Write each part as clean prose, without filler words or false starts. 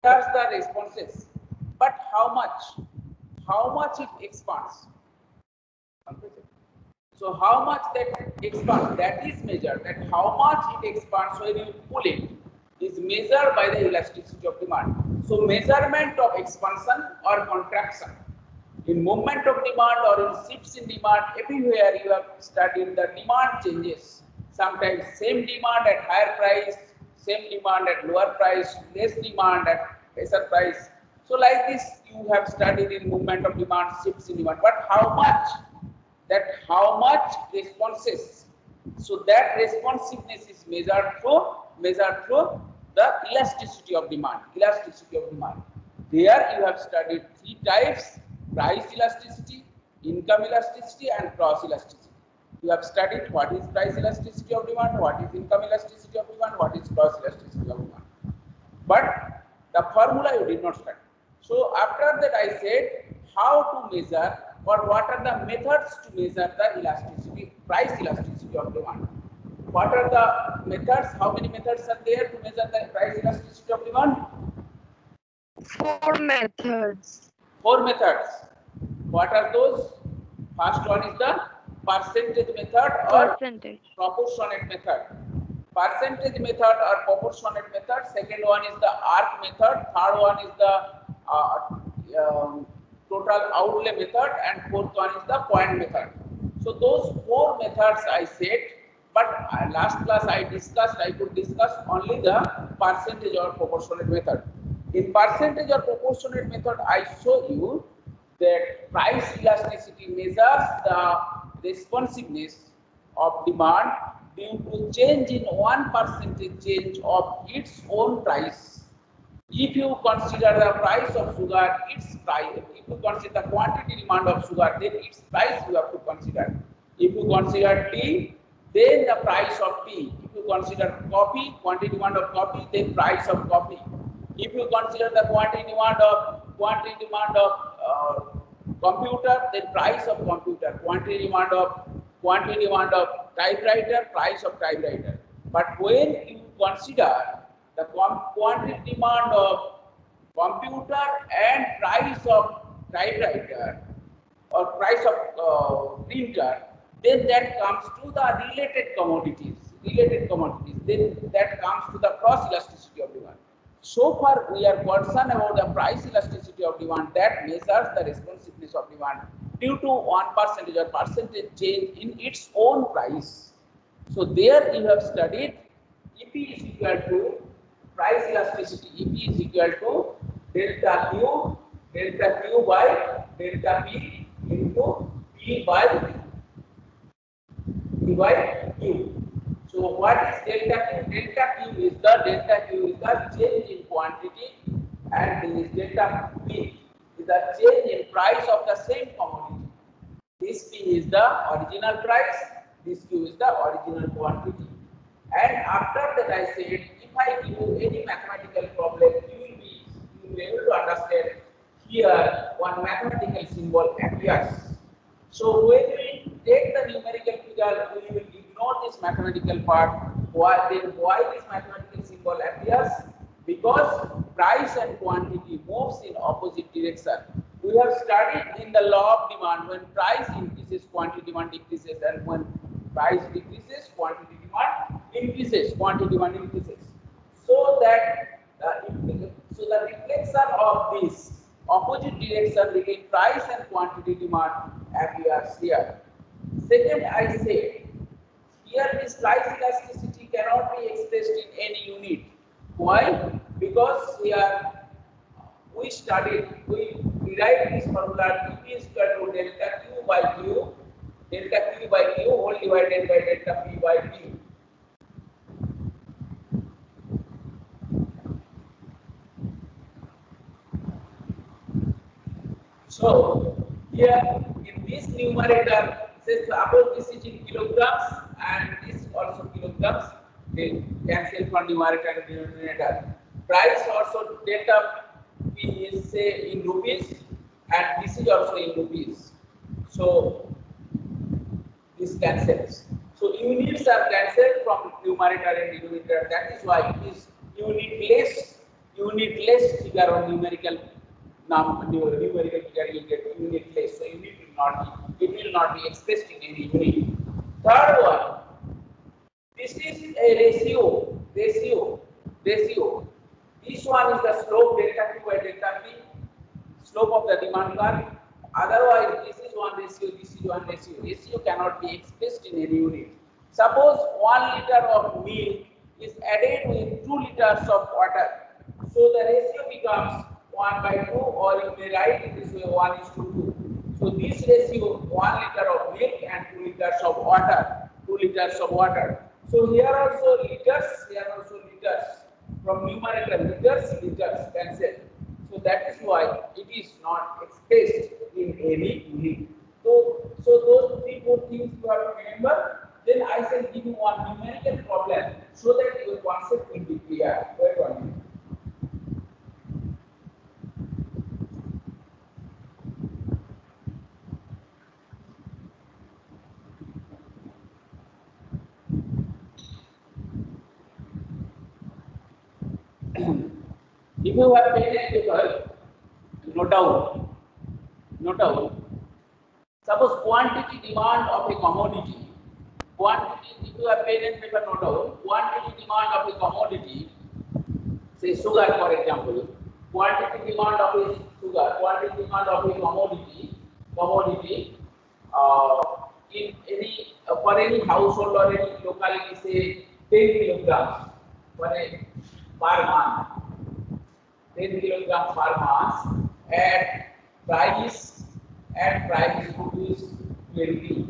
measures the responses, but how much it expands. So how much that expands, that is measured, that how much it expands when you pull it is measured by the elasticity of demand. So measurement of expansion or contraction in movement of demand or in shifts in demand, everywhere you have studied the demand changes. Sometimes same demand at higher price, same demand at lower price, less demand at lesser price. So like this you have studied in movement of demand, shifts in demand, but how much? That how much responses, so that responsiveness is measured through the elasticity of demand. There you have studied three types: price elasticity, income elasticity, and cross elasticity. You have studied what is price elasticity of demand, what is income elasticity of demand, what is cross elasticity of demand, but the formula you did not study. So after that I said how to measure, or what are the methods to measure the elasticity, price elasticity of demand. What are the methods? How many methods are there to measure the price elasticity of demand? 4 methods. 4 methods. What are those? First one is the percentage method or proportionate method. Percentage method or proportionate method. Second one is the arc method. Third one is the total outlay method, and fourth one is the point method. So those 4 methods I said, but last class I could discuss only the percentage or proportionate method. In percentage or proportionate method, I show you that price elasticity measures the responsiveness of demand due to change in 1% change of its own price. If you consider the price of sugar, its price, if you consider the quantity demand of sugar, then its price you have to consider. If you consider tea, then the price of tea. If you consider coffee, quantity demand of coffee, then price of coffee. If you consider the quantity demand of computer, then price of computer. Quantity demand of typewriter, price of typewriter. But when you consider the quantity demand of computer and price of typewriter or price of printer, then that comes to the related commodities. Then that comes to the cross elasticity of demand. So far we are concerned about the price elasticity of demand that measures the responsiveness of demand due to 1% or percentage change in its own price. So there you have studied EP is equal to price elasticity. EP is equal to delta Q by delta P into P by Q. So what is delta Q? Delta Q is the change in quantity, and this delta P is the change in price of the same commodity. This P is the original price, this Q is the original quantity. And after that I said, if I give you any mathematical problem, you will be able to understand. Here one mathematical symbol appears. So when we take the numerical figure, we will ignore this mathematical part. Why this mathematical symbol appears? Because price and quantity moves in opposite direction. We have studied in the law of demand, when price increases, quantity demand decreases, and when price decreases, quantity demand increases. So that the reflection of this opposite direction between price and quantity demand appears here. Second, I say here this price elasticity cannot be expressed in any unit. Why? Because here we derived this formula P is equal to delta Q by Q whole divided by delta P by Q. So here in this numerator, say suppose this is in kilograms and this also kilograms, they cancel from numerator and denominator. Price also delta P is say in rupees, and this is also in rupees. So this cancels. So units are cancelled from numerator and denominator. That is why it is unitless unitless figure or numerical figure, you get unitless. So unit will not be expressed in any unit. Third one, this is a ratio. This one is the slope delta Q by delta P, slope of the demand curve. Otherwise, this is one ratio, this is one ratio. Ratio cannot be expressed in any unit. Suppose 1 liter of milk is added with 2 liters of water. So the ratio becomes 1 by 2, or you may write it this way, 1:2. So this ratio, 1 liter of milk and 2 liters of water. 2 liters of water. So here also liters, here also liters. From numerator liters cancel. So that is why it is not expressed in any unit. So those 3-4 things you have to remember. Then I shall give you one numerical problem so that your concept will be clear. Wait 1 minute. If you have pen and paper, note down. Suppose quantity demand of a commodity. If you have pen and paper, note down. Quantity demand of a commodity, say sugar for example. Quantity demand of a sugar, quantity demand of a commodity in any for any household or any locality, say 10 kilograms per month. 10 kilograms per month at price rupees 20.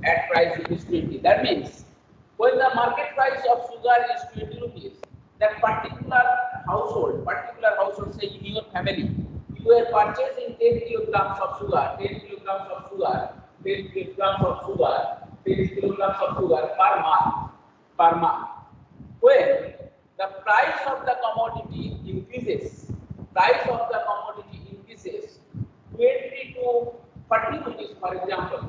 At price rupees 20. That means when the market price of sugar is 20 rupees, that particular household, say in your family, you are purchasing 10 kilograms of sugar, 10 kilograms of sugar per month. When the price of the commodity increases, 20 to 40 rupees, for example,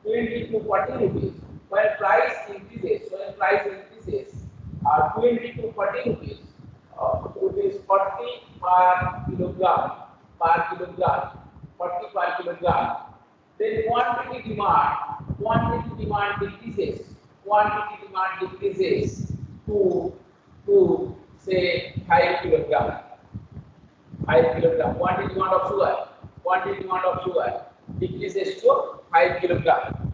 20 to 40 rupees. When price increases, 20 to 40 rupees, rupees 40 per kilogram, 40 per kilogram. Then quantity demand decreases to say 5 kilogram. Quantity demand of sugar decreases to 5 kilogram.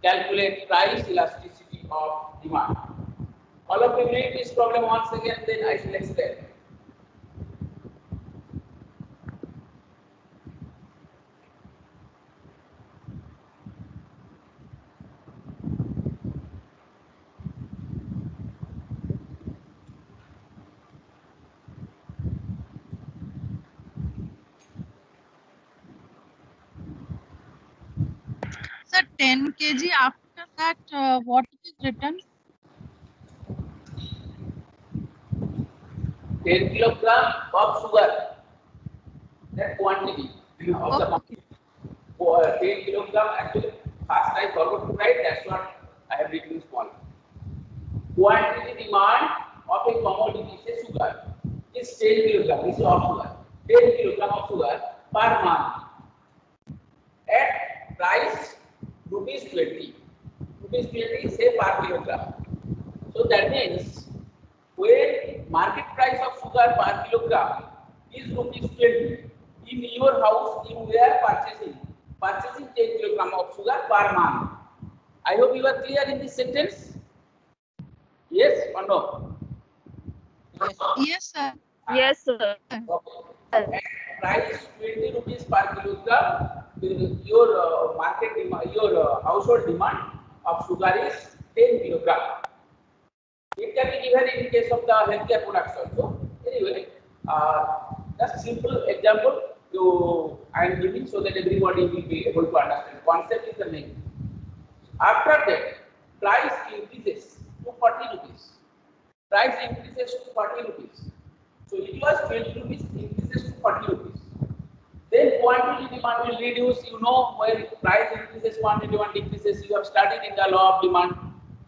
Calculate price elasticity of demand. All of you read this problem once again, then I shall explain. Sir, 10 kg. After that, what is written? 10 kilogram of sugar. That quantity of the quantity. 10 kilogram. Actually, first I forgot to write. That's what I have written small. Quantity demand of a commodity, say sugar, is 10 kilogram. This is of sugar. 10 kilogram of sugar per month. At price rupees 20. Rupees 20 say per kilogram. So that means when market price of sugar per kilogram is rupees 20, in your house you were purchasing 10 kilogram of sugar per month. I hope you are clear in this sentence. Yes or no? Yes, sir. Yes, sir. Okay. At price 20 rupees per kilogram, your market demand, your household demand of sugar is 10 kilogram. It can be given in case of the healthcare products also. Anyway, just simple example I am giving so that everybody will be able to understand. Concept is the main. After that, price increases to 40 rupees. Price increases to 40 rupees. So it was 20 rupees, increases to 40 rupees. Then quantity demand will reduce. You know, when price increases, quantity demand decreases. You have studied in the law of demand.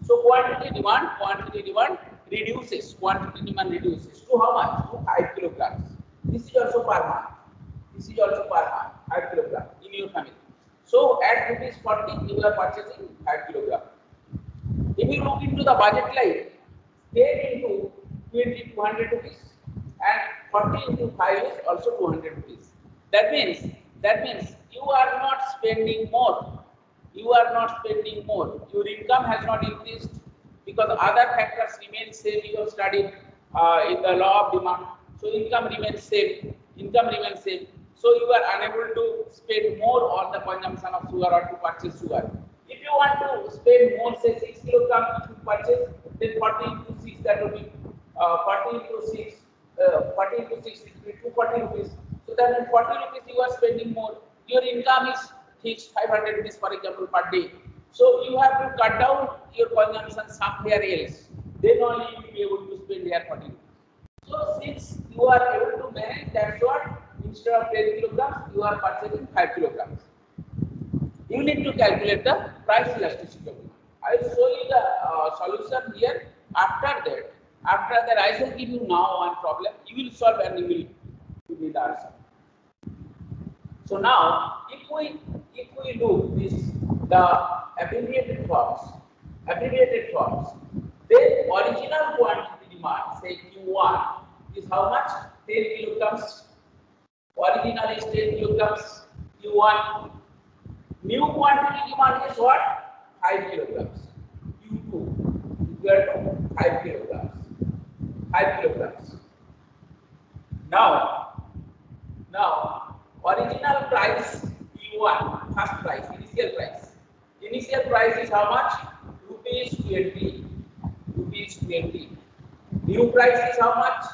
So quantity demand reduces. Quantity demand reduces to how much? To 5 kilograms. This is also per month. This is also per month, 5 kilograms in your family. So at rupees 40, you are purchasing 5 kilograms. If you look into the budget line, 10 into 20, 200 rupees, and 40 into 5 is also 200 rupees. That means you are not spending more. You are not spending more. Your income has not increased because other factors remain same. You have studied in the law of demand. So income remains same. Income remains same. So you are unable to spend more on the consumption of sugar or to purchase sugar. If you want to spend more, say 6 kilograms to purchase, then 40 into 6, that will be 40 into 6, 40 into 6 is 240 rupees. So that means 40 rupees you are spending more. Your income is fixed 500 rupees, for example, per day. So you have to cut down your consumption somewhere else. Then only you will be able to spend here 40 rupees. So since you are able to manage, that's what, instead of 10 kilograms, you are purchasing 5 kilograms. You need to calculate the price elasticity of demand. I will show you the solution here. After that, I will give you now one problem. You will solve and you will give me the answer. So now, if we do this, the abbreviated forms, then original quantity demand, say Q1, is how much? 10 kilograms. Original is 10 kilograms. Q1. New quantity demand is what? 5 kilograms. Q2 equal to 5 kilograms. 5 kilograms. Now, original price Q1, first price, initial price. Initial price is how much? Rupees 20. Rupees 20. New price is how much?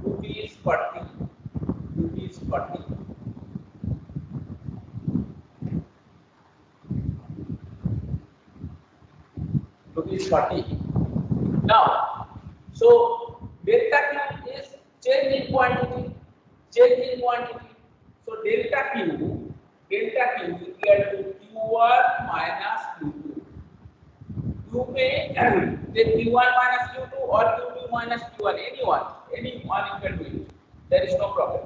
Rupees 40. Rupees 40. Rupees 40. Now, so delta Q is change in quantity. Change in quantity. So delta Q equal to Q1 minus Q2. You may take Q1 minus Q2 or Q2 minus Q1, anyone you can do it. There is no problem.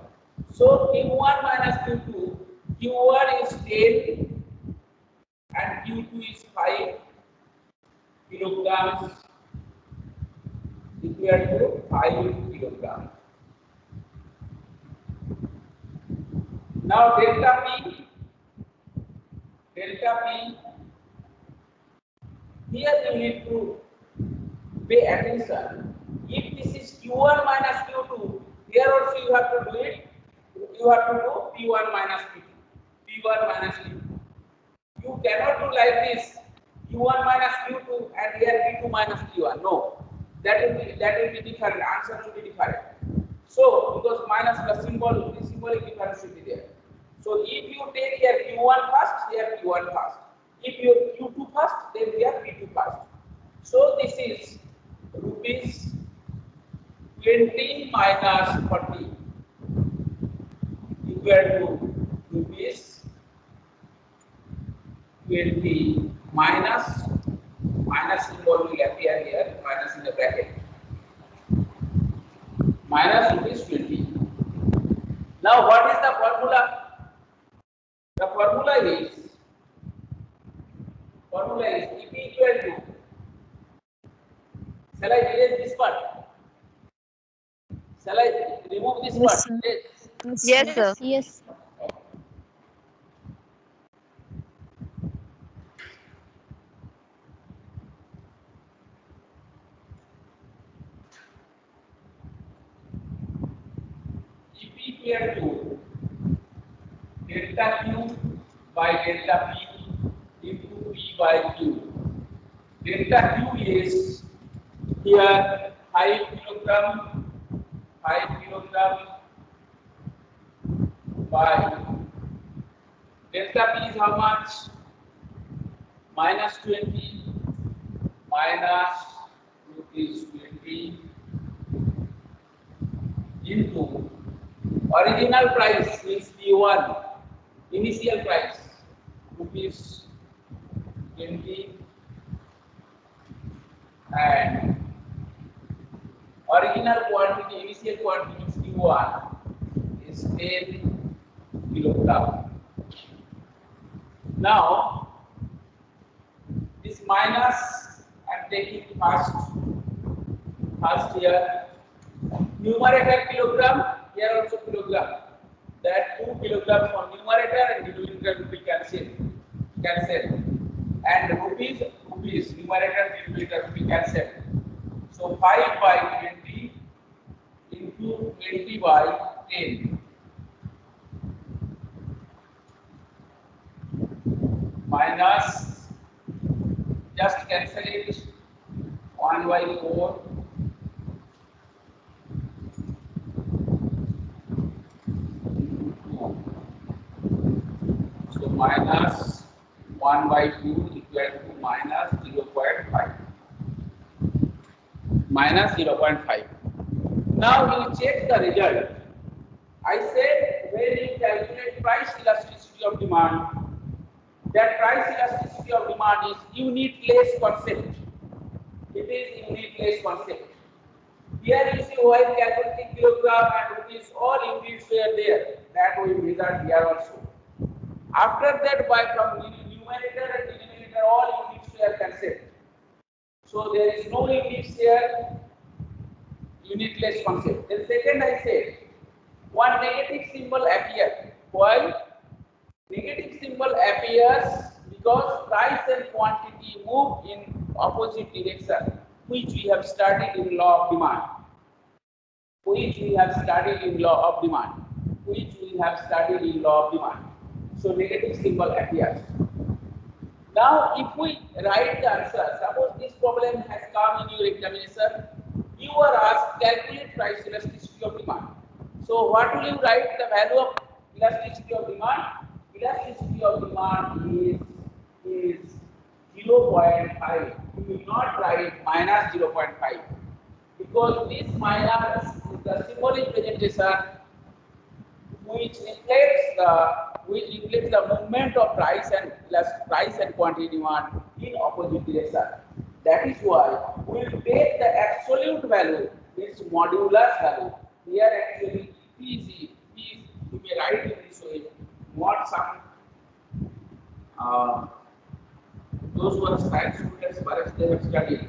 So Q1 minus Q2, Q1 is 10 and Q2 is 5 kilograms equal to 5 kilograms. Now delta P, here you need to pay attention. If this is Q1 minus Q2, here also you have to do it. You have to do P1 minus P2. P1 minus P2. You cannot do like this. Q1 minus Q2 and here P2 minus P1. No, that will be different. Answer should be different. So because minus plus symbol, the symbolic difference should be there. So if you take here Q1 first, here Q1 first. If you Q2 first, then here P2 first. So this is rupees 20 minus 40 equal to rupees 20 minus symbol will appear here, minus in the bracket, minus rupees 20. Now what is the formula? The formula is EP equal to, shall I erase this part? Shall I remove this part? Yes. Yes, sir. Yes. EP equal to delta Q by delta P into P by Q. Delta Q is here 5 kilogram by delta P is how much? Minus 20 minus rupees 20 into Original price means P1, initial price rupees 20, and original quantity, initial quantity means Q1 is 10 kilogram. Now this minus I am taking first here numerator kilogram, here also kilogram. That 2 kilograms for numerator and denominator will be cancelled. And rupees, numerator, denominator will be cancelled. So 5 by 20 into 20 by 10 minus, just cancel it, 1 by 4 minus 1 by 2 equal to minus 0.5. Minus 0.5. Now we check the result. I said when you calculate price elasticity of demand, that price elasticity of demand is unitless concept. It is unitless concept. Here you see while calculating kilogram and rupees, all units were there. That we measured here also. After that, by from numerator and denominator, all units were cancelled. So there is no units here, unitless concept. Then second, I said one negative symbol appears. Why? Negative symbol appears because price and quantity move in opposite direction, which we have studied in law of demand. So negative symbol appears. Now, if we write the answer, suppose this problem has come in your examination, you are asked calculate price elasticity of demand. So, what will you write the value of elasticity of demand? Elasticity of demand is 0.5. You will not write minus 0.5 because this minus is the symbolic presentation which reflects the movement of price and quantity demand in opposite direction. That is why we will take the absolute value, its modulus value. Here actually P you may write in this way. What some those who are science students, perhaps they have studied.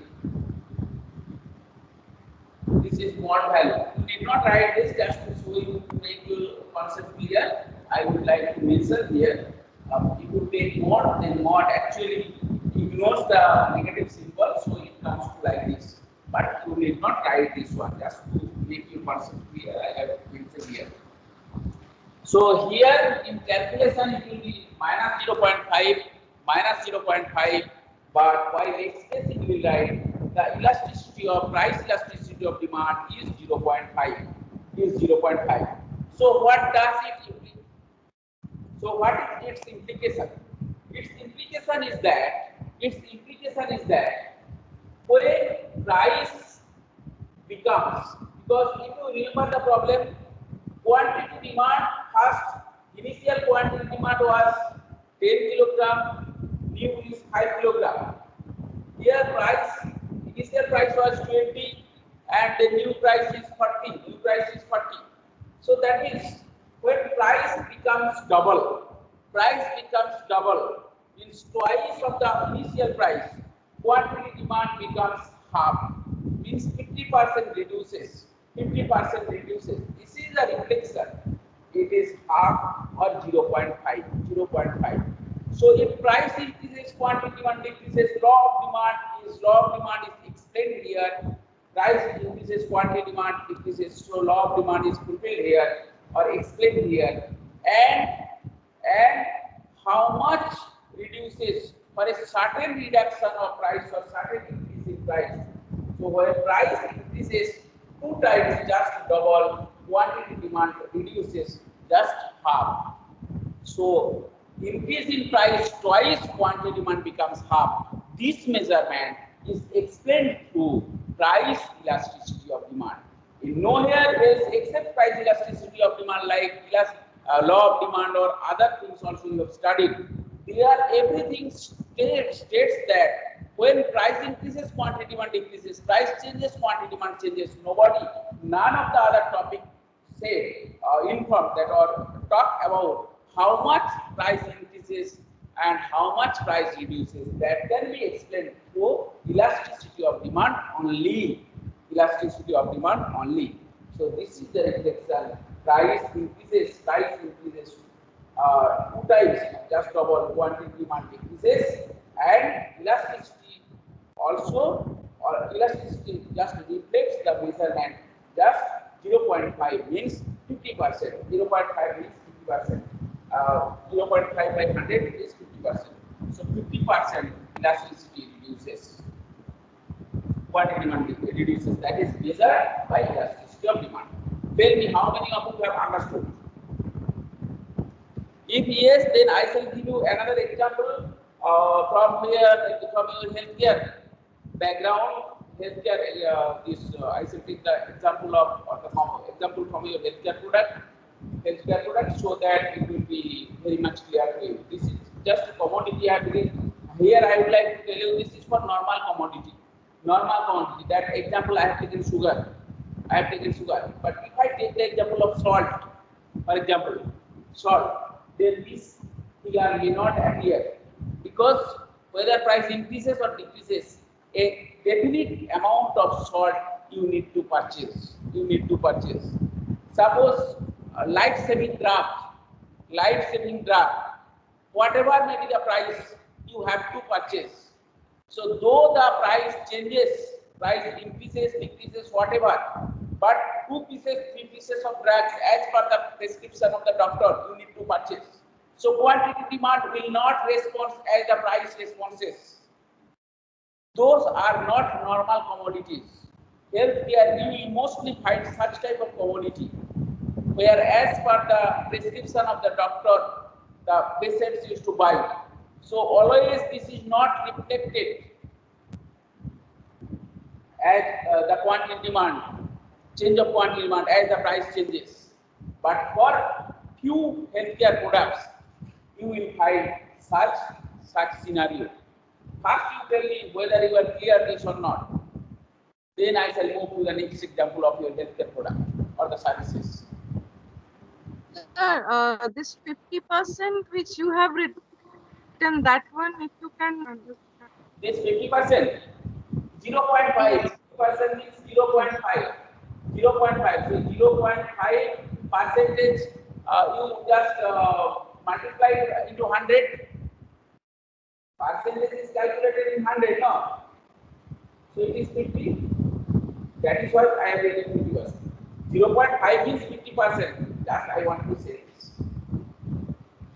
This is mod value. You did not write this just to show you, to make your concept clear. I would like to mention here. If you take mod, then mod actually ignores the negative symbol, so it comes to like this. But you need not write this one, just to make your concept clear. I have mentioned here. So here in calculation it will be minus 0.5, but while expressing you will write the elasticity of price elasticity of demand is 0.5. So what does it imply? So what is its implication? Its implication is that for a price becomes, because if you remember the problem, quantity demand first, initial quantity demand was 10 kilogram, new is 5 kilogram. Here initial price was 20 and the new price is 40. So that means when price becomes double, means twice of the initial price, quantity demand becomes half, means 50% reduces. This is the reflection. It is half or 0.5. So if price increases, quantity demand decreases, law of demand is explained here. Price increases, quantity demand decreases, so law of demand is fulfilled here or explained here. And how much reduces for a certain reduction of price or certain increase in price. So when price increases 2 times, just double, quantity demand reduces just half. So increase in price twice, quantity demand becomes half. This measurement is explained through price elasticity of demand. Nowhere else except price elasticity of demand, like law of demand or other things also you have studied. There everything states that when price increases, quantity demand decreases, price changes, quantity demand changes. None of the other topic say inform that or talk about how much price increases and how much price reduces. That can be explained through elasticity of demand only. Elasticity of demand only. So this is the reflection. Price increases two times, just about quantity demand decreases, and elasticity also, or elasticity just reflects the measurement. Just 0.5 means 50%. 0.5 means 50%. 0.5 by 100 is 50%. So 50% elasticity reduces. Quantity demand reduces. That is measured by elasticity of demand. Tell me how many of you have understood? If yes, then I shall give you another example from your healthcare background. Healthcare, I shall take the example example from your healthcare product, so that it will be very much clear to you. This is just a commodity I have taken. Here I would like to tell you this is for normal commodity. That example I have taken sugar. But if I take the example of salt, for example, then this figure may not appear, because whether price increases or decreases, a definite amount of salt you need to purchase. Suppose life-saving draft, whatever may be the price, you have to purchase. So though the price changes, price increases, decreases, whatever, but 2 pieces, 3 pieces of drugs as per the prescription of the doctor, you need to purchase. So quantity demand will not respond as the price responses. Those are not normal commodities. Healthcare, you will mostly find such type of commodity, where as per the prescription of the doctor, the patients used to buy. So always this is not reflected as the quantity demand, change of quantity demand as the price changes. But for few healthcare products, you will find such scenario. First you tell me whether you are clear this or not. Then I shall move to the next example of your healthcare product or the services. Sir, this 50% which you have written, that one, if you can understand. This 50%, 0.5, 50% means 0.5. 0.5. So 0.5 percentage, you just multiply it into 100. Percentage is calculated in 100, no? So it is 50. That is what I have written 50%. 0.5 means 50%. Just I want to say this.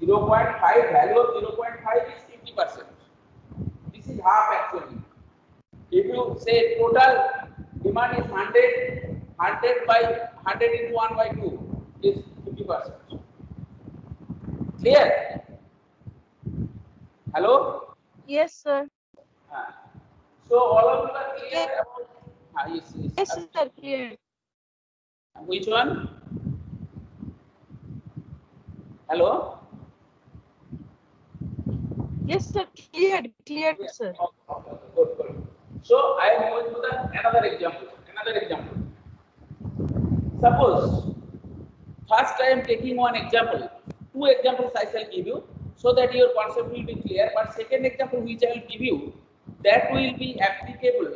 0.5 value of 0.5 is 50%. This is half actually. If you say total demand is 100, 100 by 100 into 1 by 2 is 50%. Clear? Hello? Yes, sir. So all of you are clear about Yes, sir. Clear. which one? Hello? Yes, sir. Cleared, sir. Okay, good. So I am going to another example. Suppose first I am taking one example. 2 examples I shall give you so that your concept will be clear. But second example which I will give you, that will be applicable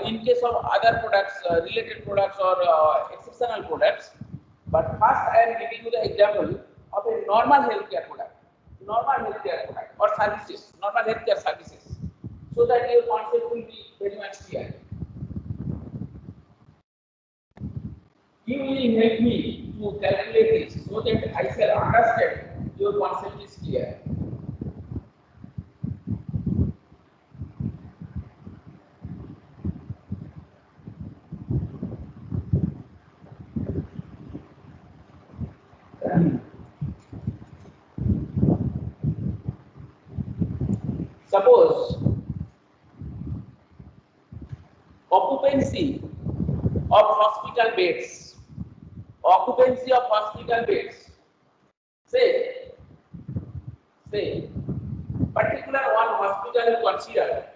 in case of other products, related products or exceptional products. But first I am giving you the example of a normal healthcare product or services, normal healthcare services, so that your concept will be very much clear. You will help me to calculate this so that I shall understand your concept is clear. Suppose occupancy of hospital beds, occupancy of hospital beds. Say, particular one hospital you consider,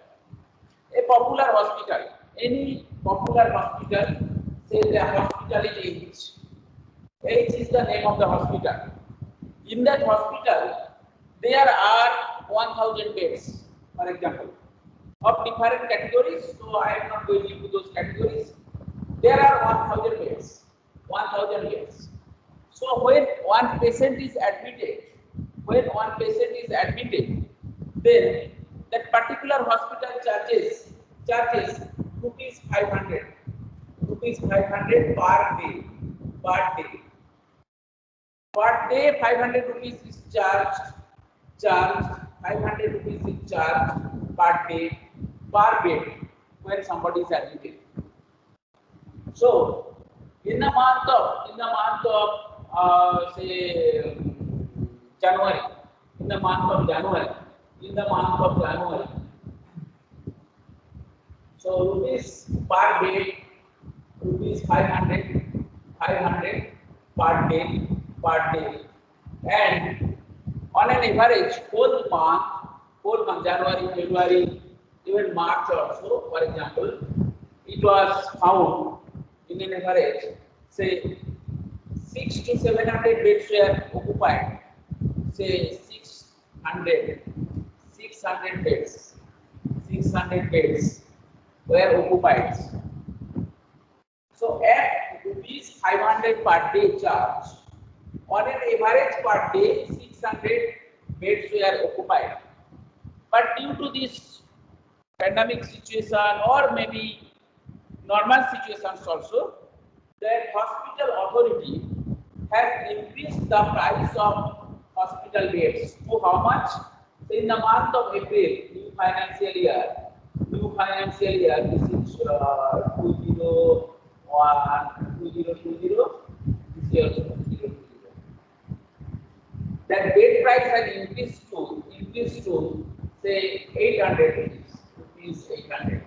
a popular hospital, any popular hospital, say the hospital is H. H is the name of the hospital. In that hospital, there are 1000 beds, for example, of different categories. So I am not going into those categories. There are 1000 beds. 1000 beds. So when one patient is admitted, then that particular hospital charges rupees 500 per day. Per day 500 rupees is charged 500 rupees is charged per day per bed when somebody is admitted. So in the month of say January, so rupees per bed, rupees 500 per day, and on an average whole month, January, February, even March also, for example, it was found in an average, say 600 to 700 beds were occupied. Say 600 beds were occupied. So at rupees 500 per day charge, on an average per day 600 beds were occupied. But due to this pandemic situation or maybe normal situations also, the hospital authority has increased the price of hospital beds to how much? So in the month of April, new financial year, this is 2021, 2020, this year 2020. That bed price has increased to say 800 rupees, 800.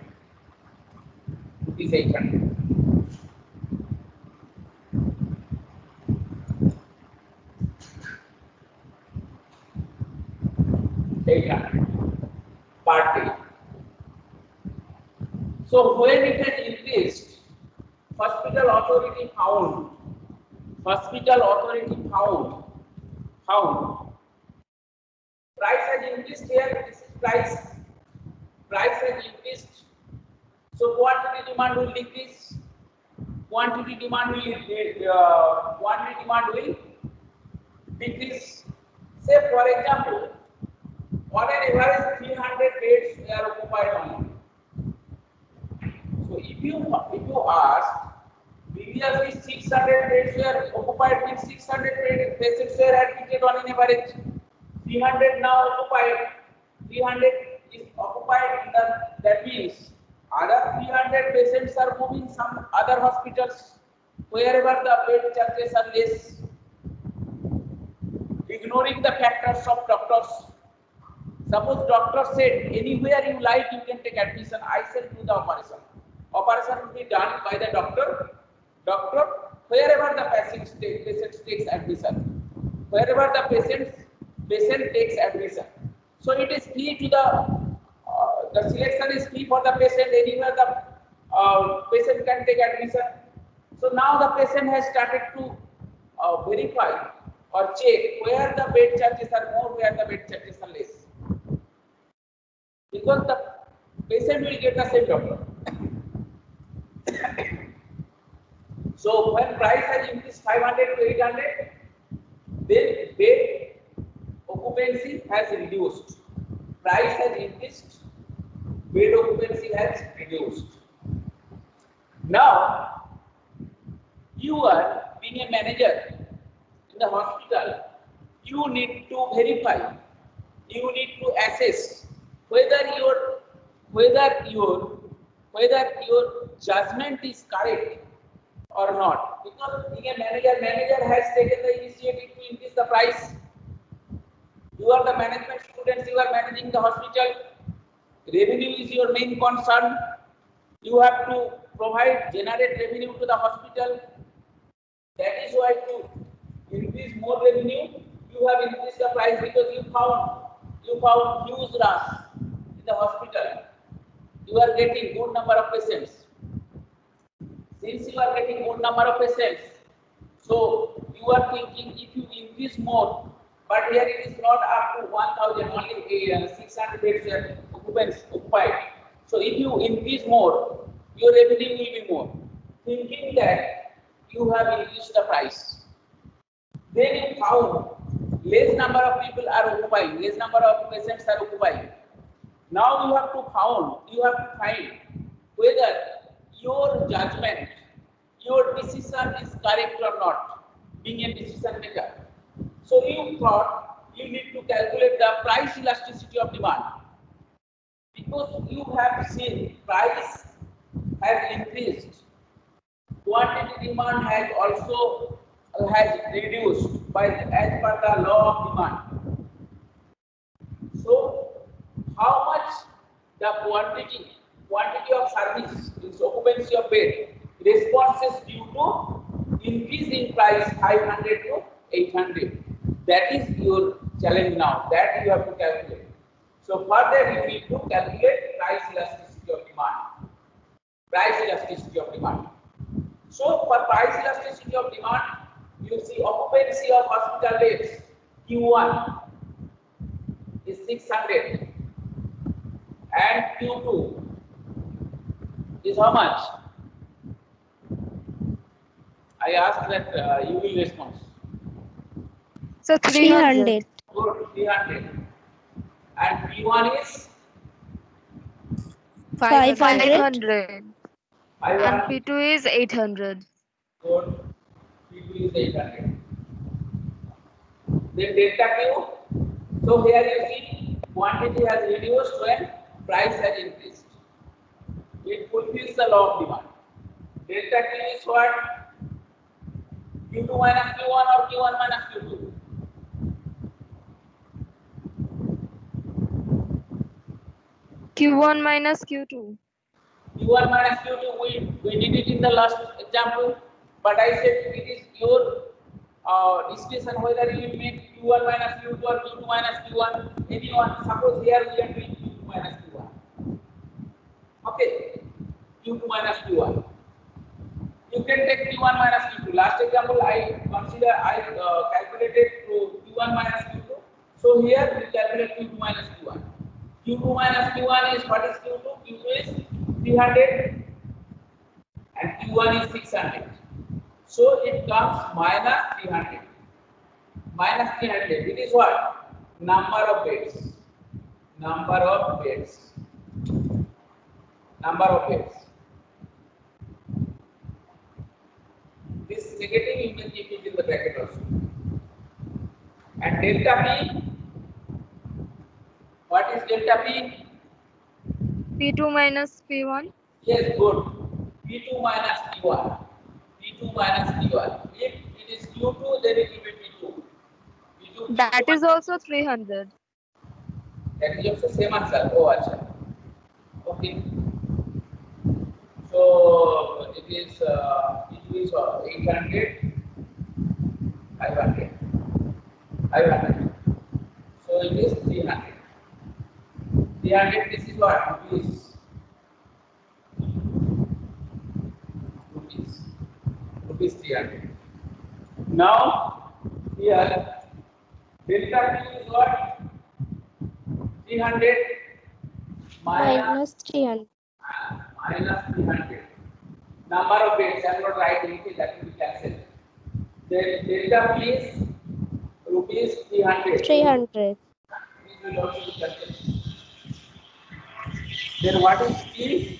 Per day. So when it has increased, hospital authority found price has increased here. This is price has increased. So quantity demand will decrease. Quantity demand will decrease. Say for example, on an average 300 beds are occupied only. So if you ask, previously 600 beds were occupied, means 600 patients were admitted on an average. 300 now occupied. 300 is occupied. That means other 300 patients are moving some other hospitals wherever the bed charges are less. Ignoring the factors of doctors. Suppose doctor said anywhere you like you can take admission, I shall do the operation. Operation will be done by the doctor. Wherever the patient takes admission. Wherever the patient takes admission. So it is free to the selection is free for the patient. Anywhere the patient can take admission. So now the patient has started to verify or check where the bed charges are more, where the bed charges are less. Because the patient will get the same doctor. So when price has increased 500 to 800, then bed occupancy has reduced. Price has increased, bed occupancy has reduced. Now, you are being a manager in the hospital, you need to verify, you need to assess whether your judgment is correct or not. Because being a manager has taken the initiative to increase the price. You are the management students, you are managing the hospital. Revenue is your main concern. You have to generate revenue to the hospital. That is why to increase more revenue, you have increased the price because you found huge rush in the hospital. You are getting good number of patients. Since you are getting good number of patients, so you are thinking if you increase more, but here it is not up to 1000, only 600 beds occupied. So if you increase more, your revenue will be more. Thinking that you have increased the price. Then you found less number of people are occupying, less number of patients are occupying. Now you have to find whether your judgment, your decision is correct or not, being a decision maker. So you thought you need to calculate the price elasticity of demand. Because you have seen price has increased, quantity demand has also reduced by as per the law of demand. So how much the quantity of service, its occupancy of bed, responses due to increase in price 500 to 800. That is your challenge now. That you have to calculate. So further you need to calculate price elasticity of demand. Price elasticity of demand. So for price elasticity of demand, you see occupancy of hospital beds Q1 is 600 and Q2 is how much? I asked that you will respond. So 300. Good, 300. And P1 is 500. And P2 is 800. Good, P2 is 800. Then delta Q. So here you see quantity has reduced when price has increased. It fulfills the law of demand. Delta Q is what? Q2 minus Q1 or Q1 minus Q2? Q1 minus Q2. Q1 minus Q2, we did it in the last example, but I said it is your discussion whether you will make Q1 minus Q2 or Q2 minus Q1, anyone. Suppose here we are doing Q2 minus Q1. Okay, Q2 minus Q1. You can take Q1 minus Q2. Last example, I calculated through Q1 minus Q2. So here we calculate Q2 minus Q1. Q2 minus Q1 is what is Q2? Q2 is 300 and Q1 is 600. So it comes minus 300. Minus 300. It is what? Number of beds. Number of beds. Number of beds. This negative you can keep it in the bracket also. And delta P. What is delta P? P2 minus P1. Yes, good. P2 minus P1. P2 minus P1. If it is Q2, then it will be P2. P2 That is also 300. That is also same answer. Oh, acha. Okay. So it is P2 is 800, 500, 500. So it is 300. 300. This is what? Rupees 300. Now here delta Q is what? 300 minus 300. Minus 300. Number of beds, I am not writing it, that will be cancelled. Then delta P is rupees 300. 300. This will also be cancelled. Then what is P?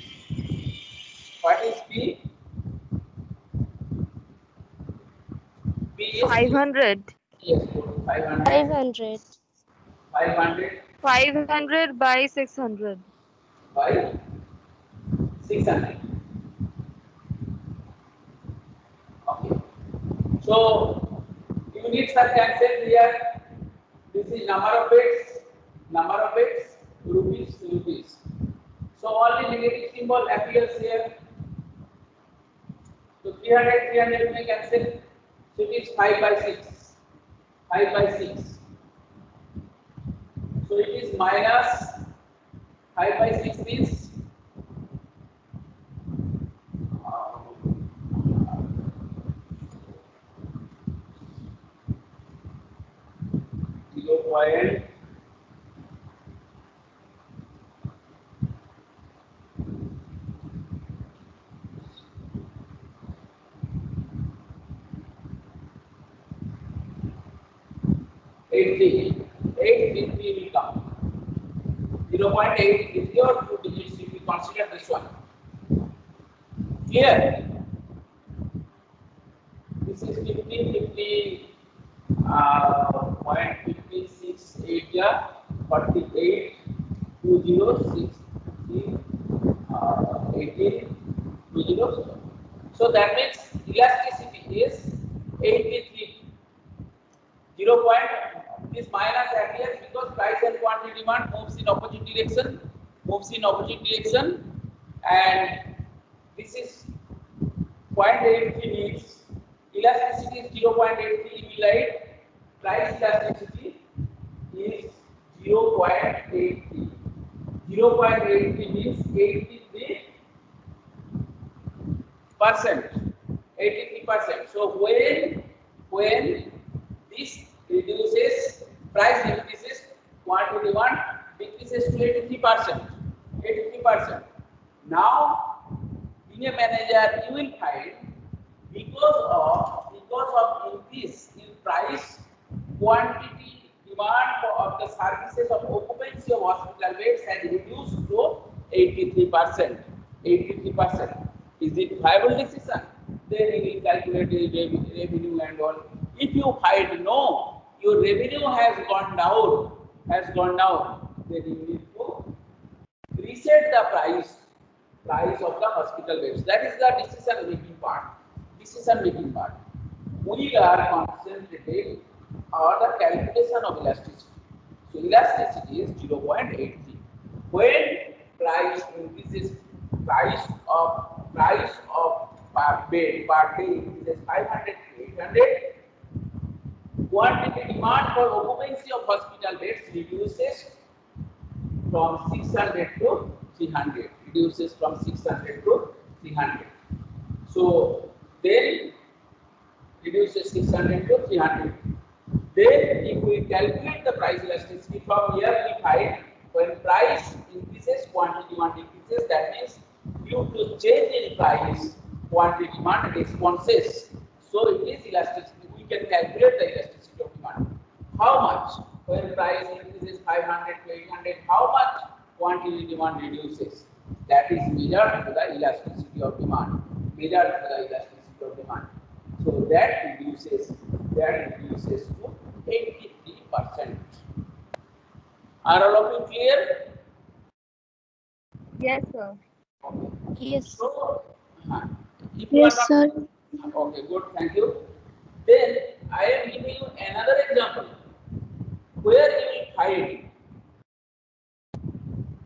What is P? P is 500. Yes, 500. 500. 500 500 by 600. by 600. Okay. So units are cancelled here. This is number of beds, rupees. So only negative symbol appears here. 300 may cancel. So it is 5 by 6. 5 by 6. So it is minus 5 by 6 means 0.8 will come. 0.8 is your 2 digits if you consider this one. Clear? This is 50, 0.568 yeah, 48, 206, 18, 20. So that means elasticity is 83. 0. This minus appears because price and quantity demand moves in opposite direction, and this is 0.83 means elasticity is 0.83. We write price elasticity is 0.83. 0.83 means 83%. 83%. So when this reduces, price increases, quantity demand decreases to 83%. 83%. Now, being a manager, you will find because of increase in price, quantity demand of the services of occupancy of hospital beds has reduced to 83%. 83%. Is it viable decision? Then you will calculate the revenue and all. If you find no, your revenue has gone down, then you need to reset the price of the hospital beds. That is the decision making part. We are concentrating on the calculation of elasticity. So elasticity is 0.83. When price increases, price of per day increases 500 to 800. Quantity demand for occupancy of hospital beds reduces from 600 to 300. So then reduces 600 to 300. Then if we calculate the price elasticity from here, we find when price increases, quantity demand increases. That means due to change in price, quantity demand responses. So it is elasticity. We can calculate the elasticity of demand. How much? When price increases 500 to 800, how much quantity demand reduces? That is measured to the elasticity of demand. So that reduces to 83%. Are all of you clear? Yes, sir. Yes. So, if you are Yes, not, sir. okay, good, thank you. Then I am giving you another example where you will find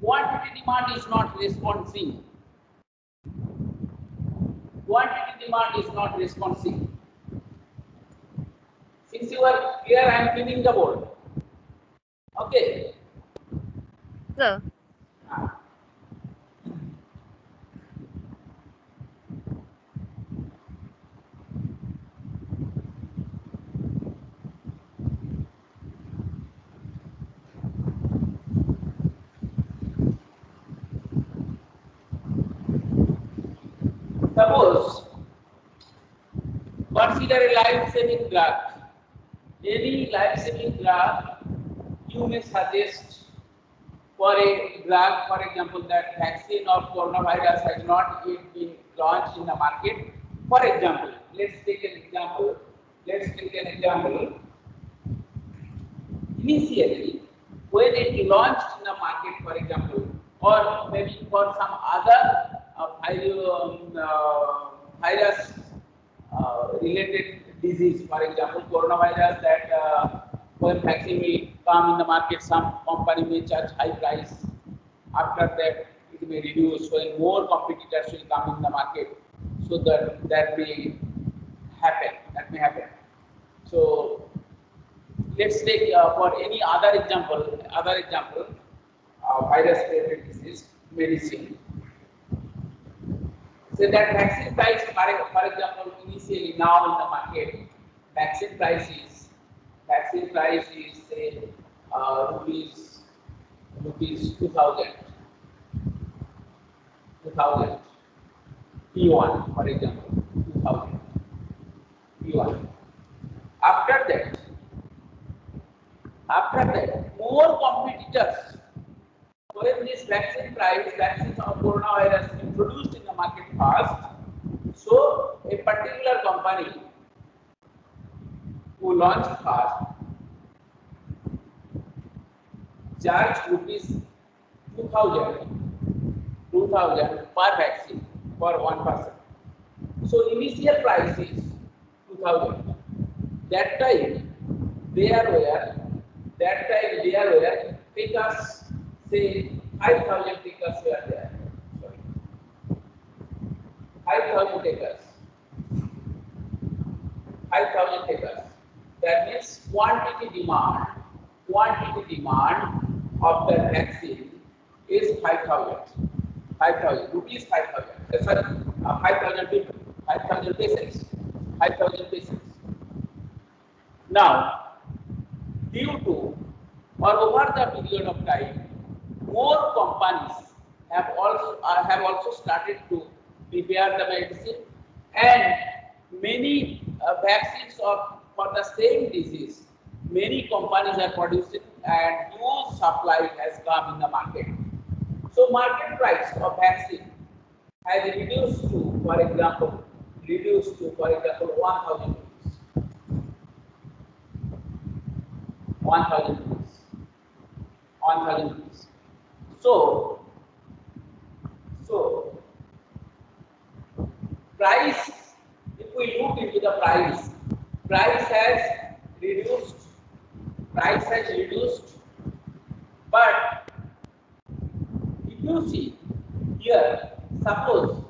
quantity demand is not responsive. Since you are clear, I am cleaning the board. Okay. Sir. Suppose consider a life-saving drug. Any life-saving drug you may suggest for a drug, for example, that vaccine of coronavirus has not yet been launched in the market. For example, let's take an example. Initially, when it launched in the market, for example, or maybe for some other virus related disease, for example, coronavirus, that when vaccine will come in the market, some company may charge high price. After that, it may reduce when more competitors will come in the market. So that may happen. That may happen. So let's take for any other example, virus-related disease medicine. So that vaccine price, for example, initially now in the market, vaccine price is say rupees 2000 P1, for example, 2000 P1. After that, more competitors. When this vaccines of coronavirus introduced in the market fast, so a particular company who launched fast charged rupees 2000 per vaccine for one person. So initial price is 2000. That time there were takers, say 5000 takers were there. Sorry. 5000 takers. 5000 takers. That means quantity demand of the vaccine is 5000. 5000 rupees 5000. Sorry, 5000 people, 5000 patients. 5000 patients. Now, due to or over the period of time, more companies have also started to prepare the medicine, and many vaccines for the same disease. Many companies are producing, and huge supply has come in the market. So, market price of vaccine has reduced to, for example, 1,000 rupees. 1,000 rupees. 1,000 rupees. So price, if we look into the price has reduced. But if you see here, suppose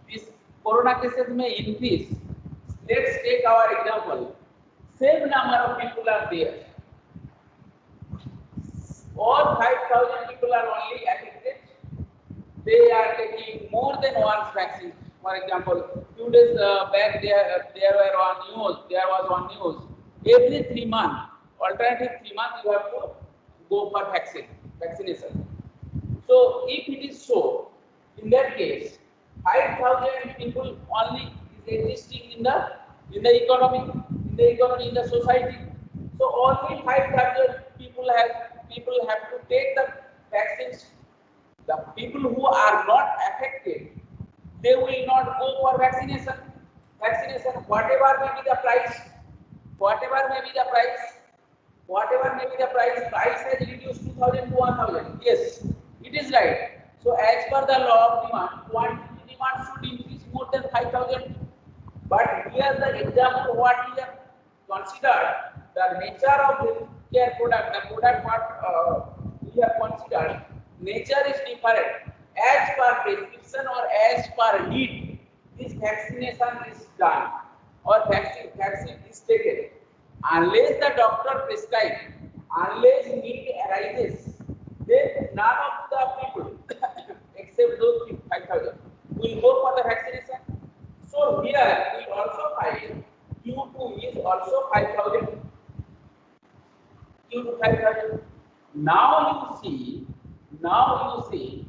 this corona cases may increase. Let's take our example. Same number of people are there. All 5,000 people are only affected. They are taking more than one vaccine. For example, 2 days back there was one news. Every 3 months, alternative 3 months, you have to go for vaccination. So if it is so, in that case, 5,000 people only is existing in the economy, in the society. So only 5,000 people have to take the vaccines. The people who are not affected, they will not go for vaccination. Whatever may be the price, price has reduced 2,000 to 1,000. Yes, it is right. So as per the law of demand, quantity demand should increase more than 5,000. But here the example what we have considered, the nature of healthcare product, the product what we have considered, nature is different. As per prescription or as per need, this vaccination is done or vaccine is taken. Unless the doctor prescribes, unless need arises, then none of the people except those 5,000 will go for the vaccination. So here we also find Q2 is also 5,000. Q2 5,000. Now you see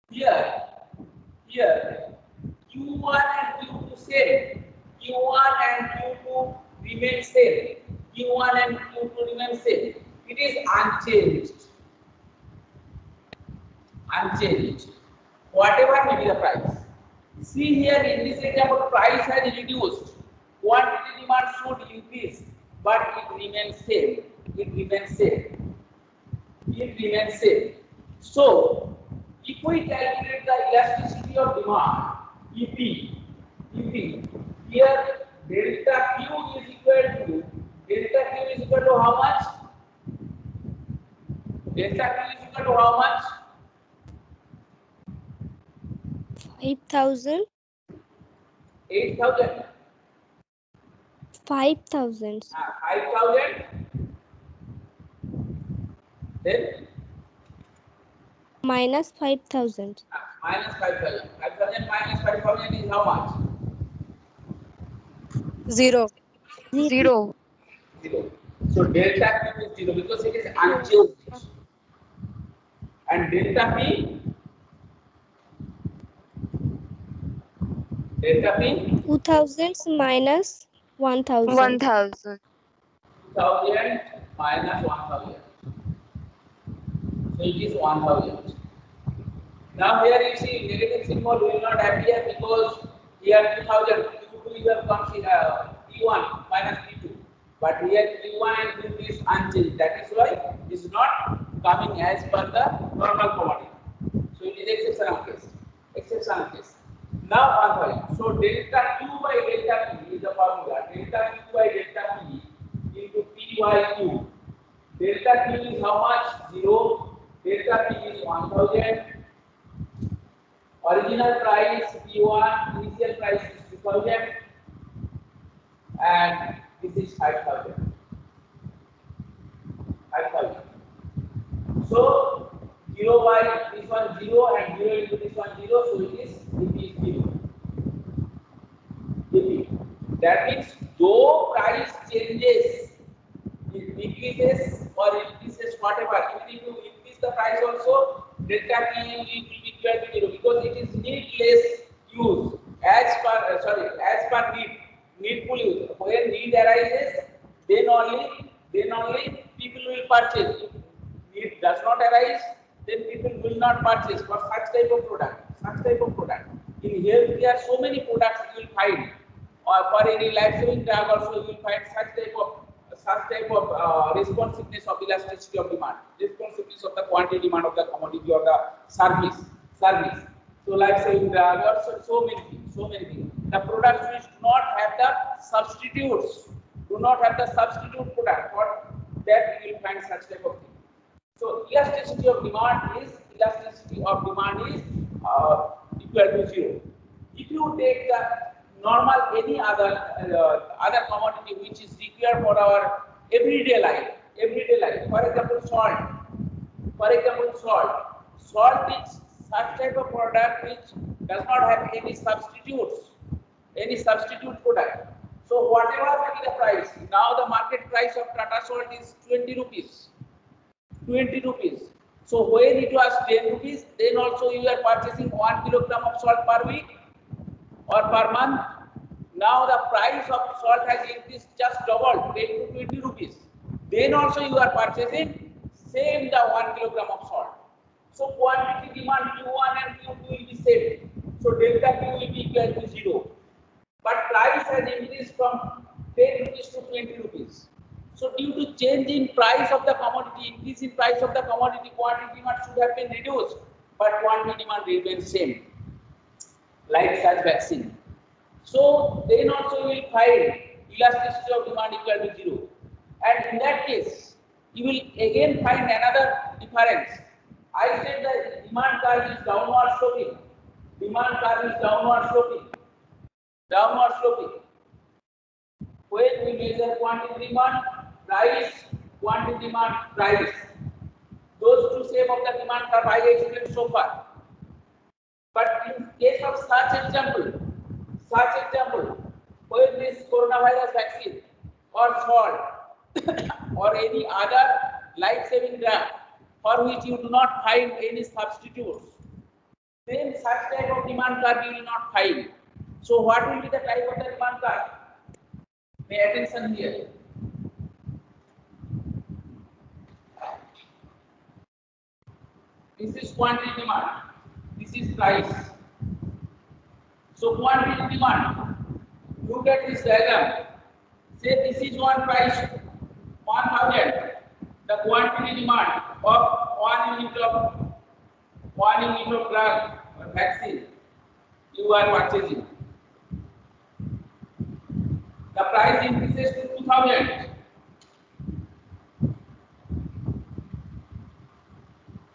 here Q1 and Q2 same. Q1 and Q2 remain same. Q1 and Q2 remain same. It is unchanged. Whatever may be the price. See here in this example, price has reduced. Quantity demand should increase, but it remains same. So, if we calculate the elasticity of demand, EP, here delta Q is equal to how much? Delta Q is equal to how much? 5,000. 8,000. 5,000. 5,000. Then Minus 5,000. minus 5,000. 5,000 minus 5,000 is how much? 0. Zero. 0. 0. So delta Q is 0 because it is unchanged. And delta P? Delta P? 2,000 minus 1,000. 1,000. 2,000 minus 1,000. So it is 1,000. Now here you see negative symbol will not appear because here 2,000 Q2 you have considered P1 minus P2. But here Q1 and Q2 is unchanged. That is why it is not coming as per the normal commodity. So it is exceptional case. Exceptional case. Now 1,000. So delta Q by delta P is the formula. Delta Q by delta P into P by Q. Delta Q is how much? 0. Delta P is 1,000. Original price P1, initial price is 2,000, and this is 5,000. 5,000. So 0 by this one 0 and 0 into this one 0, so it is DP 0. DP. That means though price changes, it decreases or increases whatever, even if you increase the price also, delta P will be equal to 0 because it is needless use as per needful use. When need arises, then only people will purchase. If need does not arise, then people will not purchase for such type of product. In healthcare, so many products you will find, or for any life-saving drug also you will find such type of responsiveness of elasticity of demand, responsiveness of the quantity demand of the commodity or the service. So life-saving drug or so many things. The products which do not have the substitutes, product, for that you will find such type of thing. So elasticity of demand is equal to 0. If you take the normal any other commodity which is required for our everyday life. For example, salt is such type of product which does not have any substitute product. So whatever may be the price, now the market price of Tata Salt is 20 rupees. So when it was 10 rupees, then also you are purchasing 1 kilogram of salt per week or per month. Now the price of salt has increased just doubled, 10 to 20 rupees. Then also you are purchasing same the 1 kilogram of salt. So quantity demand Q1 and Q2 will be same. So delta Q will be equal to 0. But price has increased from 10 rupees to 20 rupees. So due to change in price of the commodity, increase in price of the commodity, quantity demand should have been reduced, but quantity demand remains same, like such vaccine. So then also you will find elasticity of demand equal to 0. And in that case, you will again find another difference. I said the demand curve is downward sloping. When we measure quantity demand, price, those two shape of the demand curve I explained so far. But in case of such example, when this coronavirus vaccine or salt or any other life-saving drug for which you do not find any substitutes, then such type of demand curve you will not find. So what will be the type of the demand curve? Pay attention here. This is quantity demand. This is price. So quantity demand. Look at this diagram. Say this is one price, 1,000. The quantity demand of 1 unit of drug or vaccine you are purchasing. The price increases to 2,000.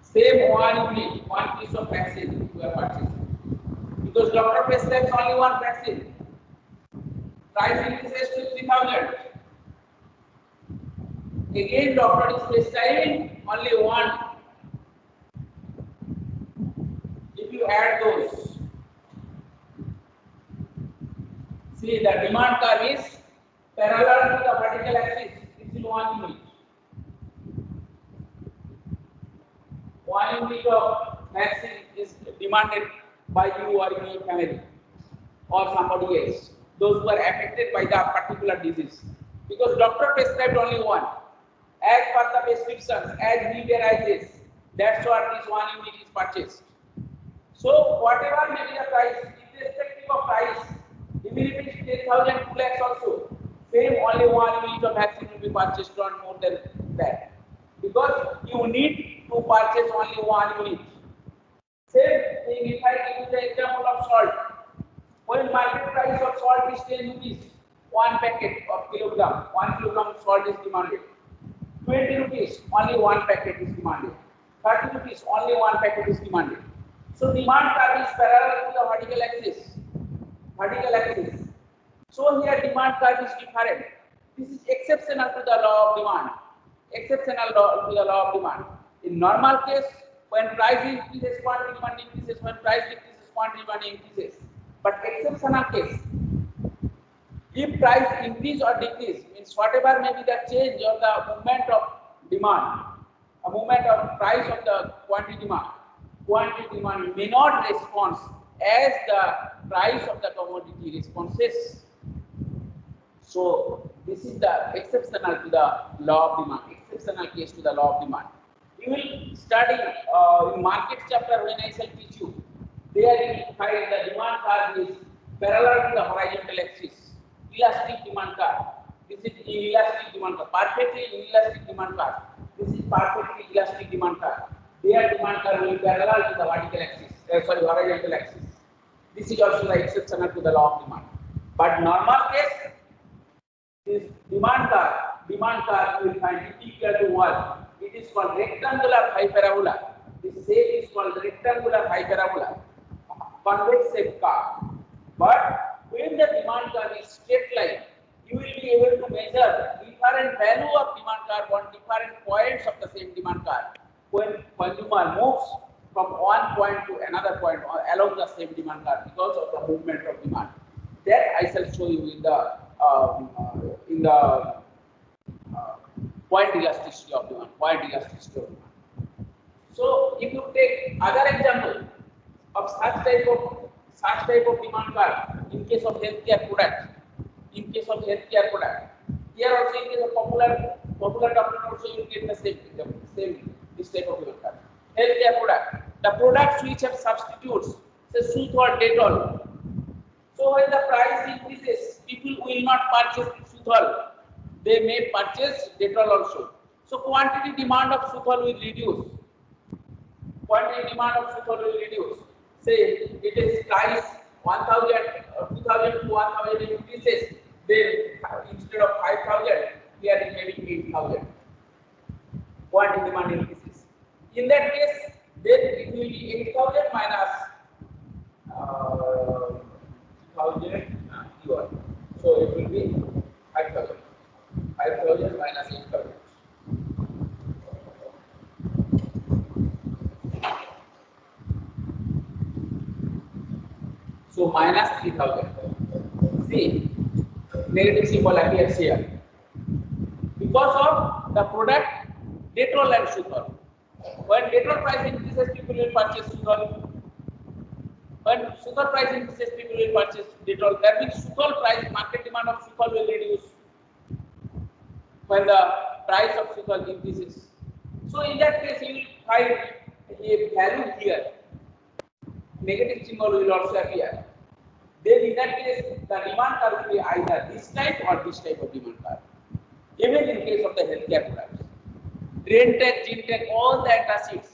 Same 1 unit, 1 piece of vaccine you are purchasing. Because doctor prescribes only one vaccine. price increases to 3,000. Again, doctor is prescribing only one. If you add those, see the demand curve is parallel to the vertical axis. This is 1 unit. 1 unit of vaccine is demanded by you or in your family or somebody else. Those who are affected by the particular disease. Because doctor prescribed only one. As per the prescriptions, as need arises, that's what this 1 unit is purchased. So whatever may be the price, irrespective of price, even if it is 10,000, 2 lakhs also, same only 1 unit of vaccine will be purchased, not more than that. Because you need to purchase only 1 unit. Same thing if I give you the example of salt. When market price of salt is 10 rupees, 1 packet of kilogram, 1 kilogram of salt is demanded. 20 rupees, only 1 packet is demanded. 30 rupees, only 1 packet is demanded. So demand curve is parallel to the vertical axis. Vertical axis. So here demand curve is different. This is exceptional to the law of demand. Exceptional to the law of demand. In normal case, when price increases, quantity demand increases. When price decreases, quantity demand increases. But exceptional case, if price increase or decrease, means whatever may be the change or the movement of demand, a movement of price of the quantity demand may not respond as the price of the commodity responses. So this is the exceptional to the law of demand, exceptional case to the law of demand. You will study in markets chapter when I shall teach you. There you will find the demand curve is parallel to the horizontal axis. Elastic demand curve. This is elastic demand curve. Perfectly elastic demand curve. This is perfectly elastic demand curve. Their demand curve will be parallel to the vertical axis. Horizontal axis. This is also the exceptional to the law of demand. But normal case, this demand curve you will find it equal to 1. It is called rectangular high parabola. This shape is called rectangular high parabola. Convex shape curve. But when the demand curve is straight line, you will be able to measure different value of demand curve on different points of the same demand curve. When consumer moves from one point to another point or along the same demand curve because of the movement of demand. That I shall show you in the point elasticity of demand. So if you take other example of such type of demand curve in case of healthcare product, here also in case of popular doctor also you get the same this type of demand curve. Healthcare product, the products which have substitutes, say Sooth or Dettol. So when the price increases, people will not purchase Sooth. They may purchase Dettol also. So quantity demand of Sooth will reduce. Say it is price 1,000 or 2,000 to 1,000 increases. Then instead of 5,000, we are getting 8,000. Quantity demand increases. In that case, then it will be 8,000 minus 1,000. So it will be 5,000. 5,000 minus 8,000. So minus 3,000. See, negative symbol appears here. Because of the product Dettol and Sooth. When Dettol price increases, people will purchase Sooth. When Sooth price increases, people will purchase Dettol. That means Sooth price, market demand of Sooth will reduce when the price of Sooth increases. So in that case, you will find a value here. Negative symbol will also appear. Then in that case, the demand curve will be either this type or this type of demand curve. Even in case of the healthcare products, Rentec, Gentec, all the antacids,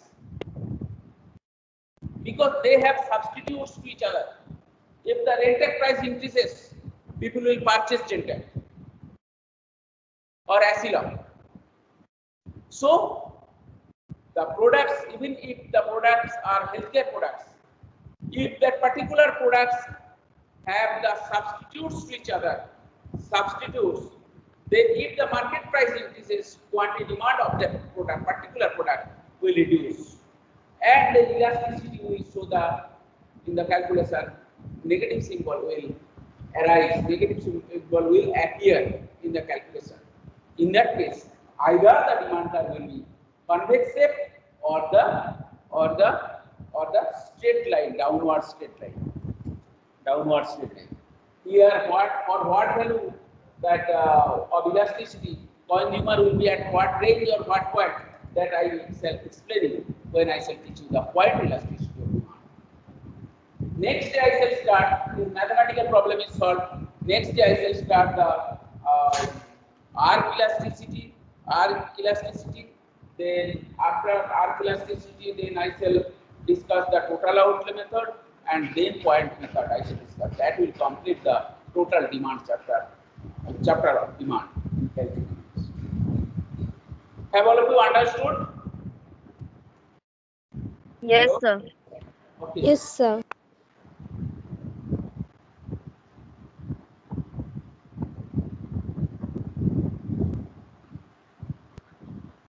because they have substitutes to each other. If the Rentec price increases, people will purchase Gentec or Acilon. So the products, even if the products are healthcare products, if that particular products have the substitutes to each other, substitutes, then if the market price increases, quantity demand of that product, particular product, will reduce. And the elasticity will show in the calculation, negative symbol will arise, negative symbol will appear in the calculation. In that case, either the demand curve will be convex shape or the straight line, downward straight line. Here, what value that of elasticity, consumer will be at what range or what point, that I shall explain it when I shall teach you the point elasticity of demand. Next day I shall start, this mathematical problem is solved. Next day I shall start the arc elasticity. Then after arc elasticity, then I shall discuss the total outlay method, and then point method I shall discuss. That will complete the total demand chapter of demand in calculations. Have all of you understood? Yes, Hello? sir. Okay. Yes, sir.